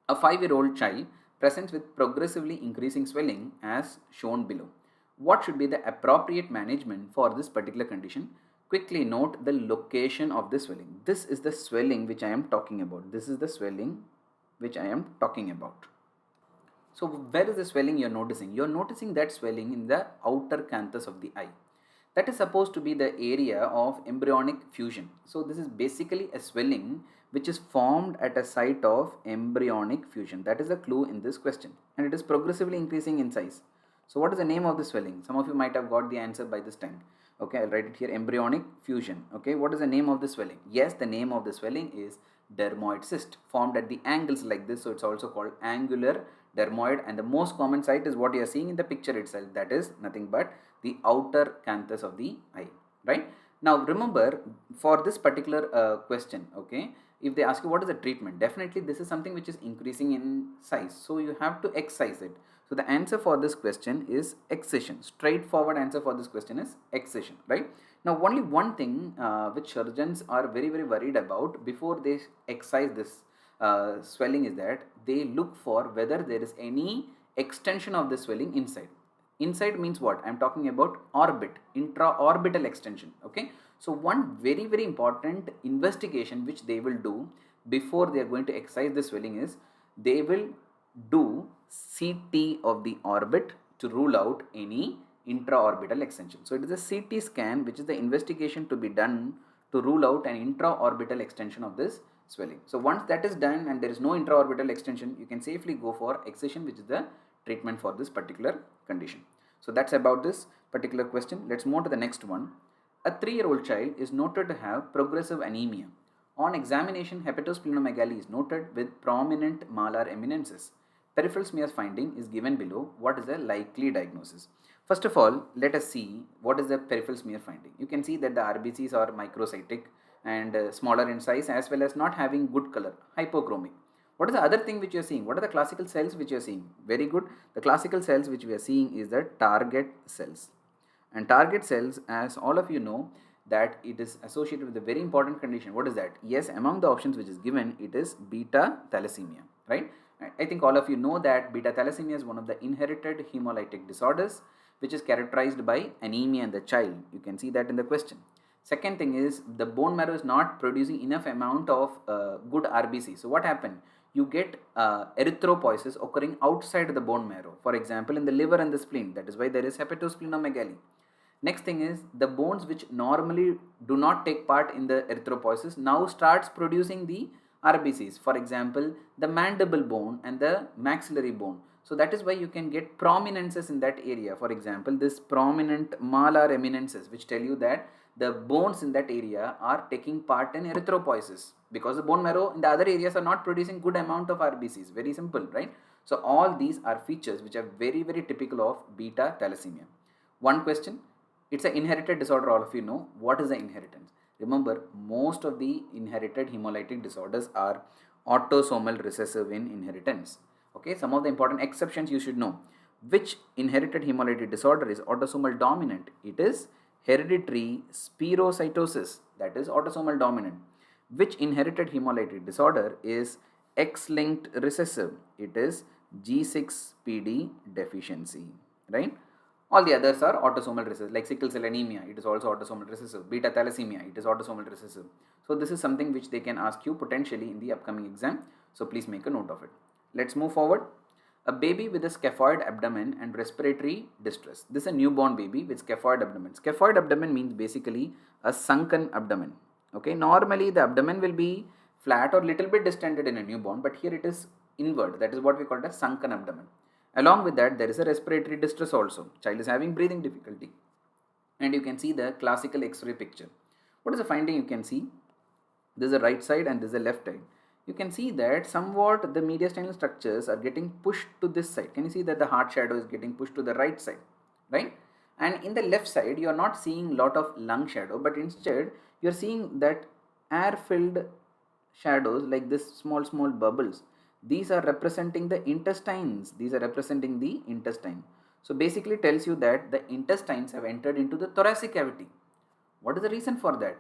A 5-year-old child presents with progressively increasing swelling as shown below. What should be the appropriate management for this particular condition? Quickly note the location of the swelling. This is the swelling which I am talking about. This is the swelling which I am talking about. So where is the swelling you're noticing? You're noticing that swelling in the outer canthus of the eye. That is supposed to be the area of embryonic fusion. So this is basically a swelling which is formed at a site of embryonic fusion. That is the clue in this question, and it is progressively increasing in size. So what is the name of the swelling? Some of you might have got the answer by this time. Okay, I'll write it here, embryonic fusion. Okay, what is the name of the swelling? Yes, the name of the swelling is dermoid cyst, formed at the angles like this. So it's also called angular dermoid, and the most common site is what you are seeing in the picture itself. That is nothing but the outer canthus of the eye, right? Now remember, for this particular question, okay, if they ask you what is the treatment, definitely this is something which is increasing in size, so you have to excise it. So the answer for this question is excision. Straightforward answer for this question is excision, right? Now only one thing which surgeons are very worried about before they excise this swelling is that they look for whether there is any extension of the swelling inside. Inside means what? I am talking about orbit, intraorbital extension. Okay, so one very important investigation which they will do before they are going to excise the swelling is they will do CT of the orbit to rule out any intraorbital extension. So it is a CT scan which is the investigation to be done to rule out an intraorbital extension of this swelling. So once that is done and there is no intraorbital extension, you can safely go for excision, which is the treatment for this particular condition. So that's about this particular question. Let's move to the next one. A 3-year-old child is noted to have progressive anemia. On examination, hepatosplenomegaly is noted with prominent malar eminences. Peripheral smear finding is given below. What is the likely diagnosis? First of all, let us see what is the peripheral smear finding. You can see that the RBCs are microcytic and smaller in size, as well as not having good color, hypochromic. What is the other thing which you are seeing? What are the classical cells which you are seeing? Very good. The classical cells which we are seeing is the target cells. And target cells, as all of you know, that it is associated with a very important condition. What is that? Yes, among the options which is given, it is beta thalassemia, right? I think all of you know that beta thalassemia is one of the inherited hemolytic disorders which is characterized by anemia in the child. You can see that in the question. Second thing is the bone marrow is not producing enough amount of good RBC. So what happened? You get erythropoiesis occurring outside the bone marrow. For example, in the liver and the spleen. That is why there is hepatosplenomegaly. Next thing is the bones which normally do not take part in the erythropoiesis now starts producing the RBCs. For example, the mandible bone and the maxillary bone. So that is why you can get prominences in that area. For example, this prominent malar eminences which tell you that the bones in that area are taking part in erythropoiesis because the bone marrow in the other areas are not producing good amount of RBCs. Very simple, right? So all these are features which are very typical of beta thalassemia. One question, it's an inherited disorder, all of you know. What is the inheritance? Remember, most of the inherited hemolytic disorders are autosomal recessive in inheritance. Okay, some of the important exceptions you should know. Which inherited hemolytic disorder is autosomal dominant? It is hereditary spherocytosis, that is autosomal dominant. Which inherited hemolytic disorder is X-linked recessive? It is G6PD deficiency, right? All the others are autosomal recessive, like sickle cell anemia, it is also autosomal recessive. Beta thalassemia, it is autosomal recessive. So this is something which they can ask you potentially in the upcoming exam. So please make a note of it. Let's move forward. A baby with a scaphoid abdomen and respiratory distress. This is a newborn baby with scaphoid abdomen. Scaphoid abdomen means basically a sunken abdomen. Okay, normally the abdomen will be flat or little bit distended in a newborn, but here it is inward. That is what we call a sunken abdomen. Along with that, there is a respiratory distress also. Child is having breathing difficulty. And you can see the classical X-ray picture. What is the finding you can see? This is the right side and this is the left side. You can see that somewhat the mediastinal structures are getting pushed to this side. Can you see that the heart shadow is getting pushed to the right side, right? And in the left side, you are not seeing lot of lung shadow, but instead you are seeing that air-filled shadows like this small bubbles. These are representing the intestines. These are representing the intestine. So basically tells you that the intestines have entered into the thoracic cavity. What is the reason for that?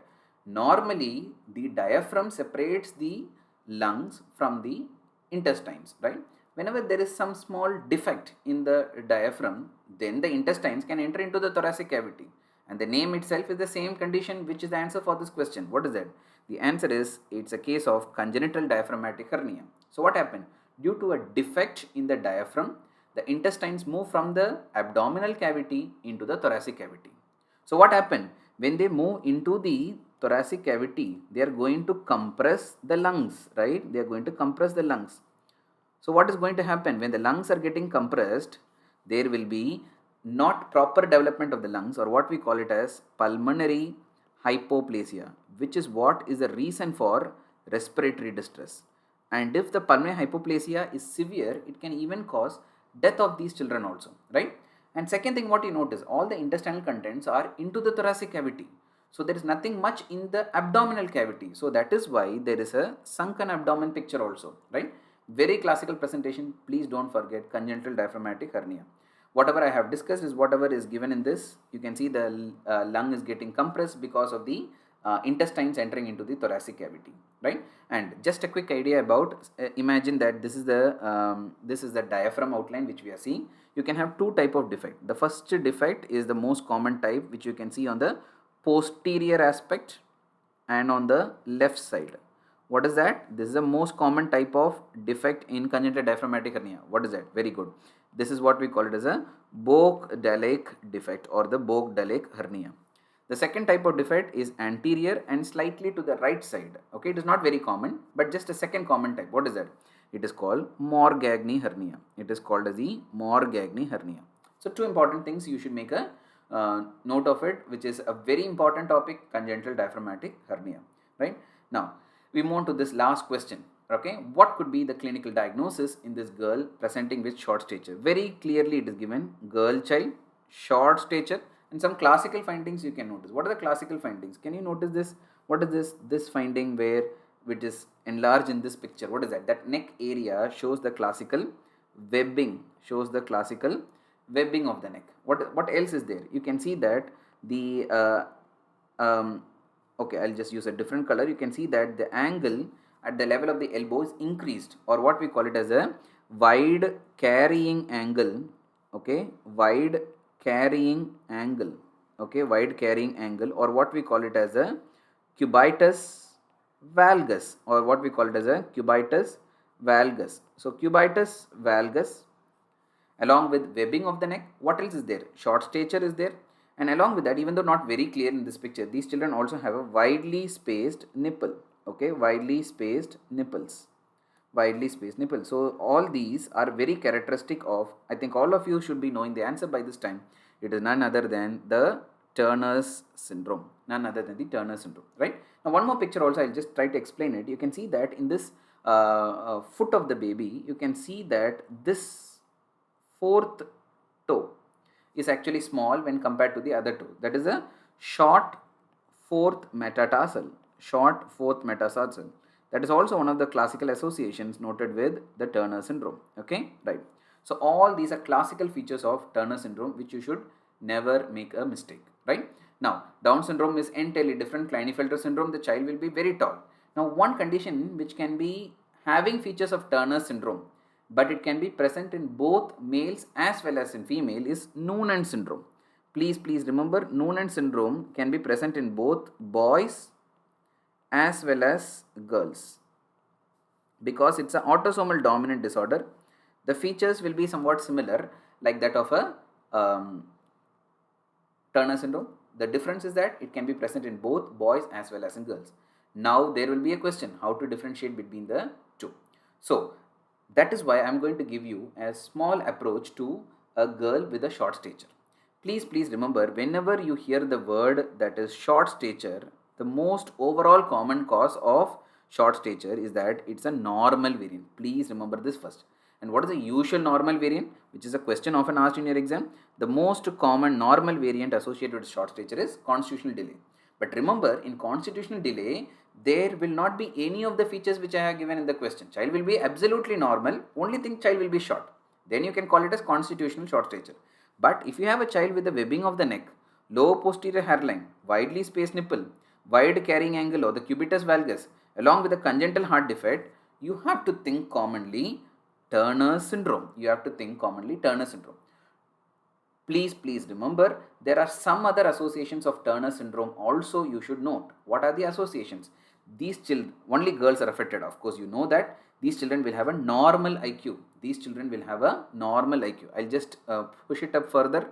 Normally, the diaphragm separates the lungs from the intestines, right? Whenever there is some small defect in the diaphragm, then the intestines can enter into the thoracic cavity. And the name itself is the same condition, which is the answer for this question. What is that? The answer is, it's a case of congenital diaphragmatic hernia. So what happened? Due to a defect in the diaphragm, the intestines move from the abdominal cavity into the thoracic cavity. So what happened? When they move into the thoracic cavity, they are going to compress the lungs, right? They are going to compress the lungs. So what is going to happen? When the lungs are getting compressed, there will be not proper development of the lungs, or what we call it as pulmonary hypoplasia, which is what is the reason for respiratory distress. And if the pulmonary hypoplasia is severe, it can even cause death of these children also, right? And second thing, what you notice, all the intestinal contents are into the thoracic cavity. So there is nothing much in the abdominal cavity. So that is why there is a sunken abdomen picture also, right? Very classical presentation. Please don't forget congenital diaphragmatic hernia. Whatever I have discussed is whatever is given in this. You can see the lung is getting compressed because of the intestines entering into the thoracic cavity, right? And just a quick idea about, imagine that this is the diaphragm outline which we are seeing. You can have two type of defect. The first defect is the most common type, which you can see on the posterior aspect and on the left side. What is that? This is the most common type of defect in congenital diaphragmatic hernia. What is that? Very good. This is what we call it as a Bogue-Dallek defect or the Bogue-Dallek hernia. The second type of defect is anterior and slightly to the right side. Okay, it is not very common, but just a second common type. What is that? It is called Morgagni hernia. It is called as the Morgagni hernia. So two important things you should make a note of it, which is a very important topic, congenital diaphragmatic hernia, right? Now, we move on to this last question. Okay, what could be the clinical diagnosis in this girl presenting with short stature? Very clearly it is given, girl child, short stature, and some classical findings you can notice. What are the classical findings? Can you notice this? What is this finding which is enlarged in this picture? What is that? That neck area shows the classical webbing, of the neck. What else is there? You can see that the okay, I'll just use a different color. You can see that the angle at the level of the elbow is increased, or what we call it as a wide carrying angle. Okay, wide carrying angle. Okay, wide carrying angle, or what we call it as a cubitus valgus, or what we call it as a cubitus valgus. So cubitus valgus, along with webbing of the neck. What else is there? Short stature is there. And along with that, even though not very clear in this picture, these children also have a widely spaced nipple. Okay, widely spaced nipples. Widely spaced nipples. So all these are very characteristic of, I think all of you should be knowing the answer by this time. It is none other than the Turner's syndrome. None other than the Turner syndrome, right? Now one more picture also, I'll just try to explain it. You can see that in this foot of the baby, you can see that this fourth toe is actually small when compared to the other toe. That is a short fourth metatarsal. Short fourth metatarsal. That is also one of the classical associations noted with the Turner syndrome. Okay, right. So all these are classical features of Turner syndrome, which you should never make a mistake, right? Now, Down syndrome is entirely different. Klinefelter syndrome, the child will be very tall. Now, one condition which can be having features of Turner syndrome, but it can be present in both males as well as in female, is Noonan syndrome. Please remember, Noonan syndrome can be present in both boys as well as girls. Because it's an autosomal dominant disorder, the features will be somewhat similar like that of a Turner syndrome. The difference is that it can be present in both boys as well as in girls. Now there will be a question, how to differentiate between the two. So that is why I am going to give you a small approach to a girl with a short stature. Please remember, whenever you hear the word that is short stature, the most overall common cause of short stature is that it's a normal variant. Please remember this first. And what is the usual normal variant, which is a question often asked in your exam? The most common normal variant associated with short stature is constitutional delay. But remember, in constitutional delay, there will not be any of the features which I have given in the question. Child will be absolutely normal, only thing child will be short. Then you can call it as constitutional short stature. But if you have a child with the webbing of the neck, low posterior hairline, widely spaced nipple, wide carrying angle or the cubitus valgus along with a congenital heart defect, you have to think commonly Turner syndrome. You have to think commonly Turner syndrome. Please remember, there are some other associations of Turner syndrome also you should note. What are the associations? These children, only girls are affected. Of course, you know that these children will have a normal IQ. These children will have a normal IQ. I'll just push it up further.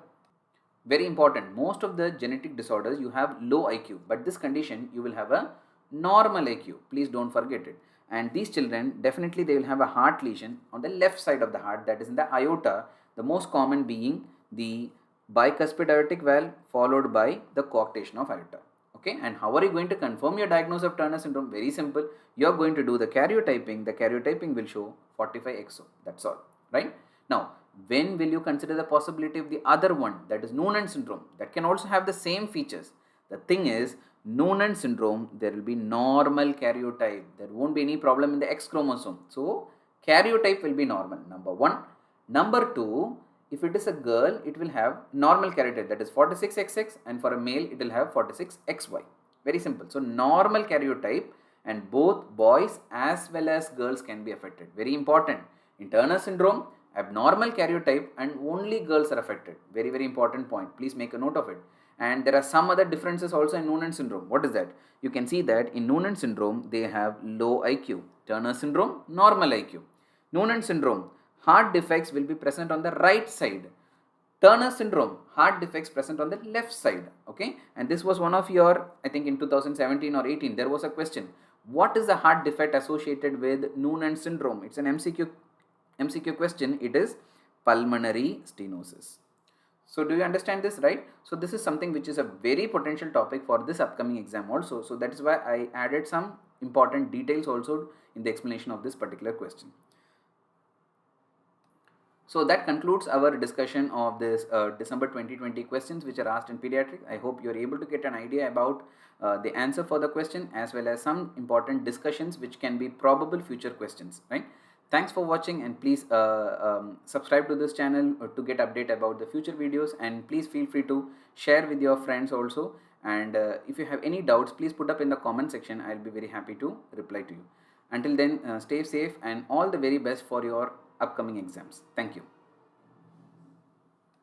Very important. Most of the genetic disorders you have low IQ, but this condition you will have a normal IQ. Please don't forget it. And these children definitely they will have a heart lesion on the left side of the heart, that is in the aorta. The most common being the bicuspid aortic valve followed by the coarctation of aorta. Okay, and how are you going to confirm your diagnosis of Turner syndrome? Very simple. You are going to do the karyotyping. The karyotyping will show 45XO. That's all, right? Now, when will you consider the possibility of the other one, that is Noonan syndrome? That can also have the same features. The thing is, Noonan syndrome, there will be normal karyotype. There won't be any problem in the X chromosome. So, karyotype will be normal, number one. Number two, if it is a girl, it will have normal karyotype, that is 46XX, and for a male, it will have 46XY. Very simple. So, normal karyotype, and both boys as well as girls can be affected. Very important. In Turner syndrome, abnormal karyotype and only girls are affected. Very important point. Please make a note of it. And there are some other differences also in Noonan syndrome. What is that? You can see that in Noonan syndrome, they have low IQ. Turner syndrome, normal IQ. Noonan syndrome, heart defects will be present on the right side. Turner syndrome, heart defects present on the left side. Okay, and this was one of your, I think in 2017 or 18, there was a question. What is the heart defect associated with Noonan syndrome? It's an MCQ question. It is pulmonary stenosis. So do you understand this, right? So this is something which is a very potential topic for this upcoming exam also. So that is why I added some important details also in the explanation of this particular question. So that concludes our discussion of this December 2020 questions which are asked in pediatrics. I hope you are able to get an idea about the answer for the question as well as some important discussions which can be probable future questions, right? Thanks for watching, and please subscribe to this channel to get update about the future videos, and please feel free to share with your friends also. And if you have any doubts, please put up in the comment section. I'll be very happy to reply to you. Until then, stay safe and all the very best for your upcoming exams. Thank you.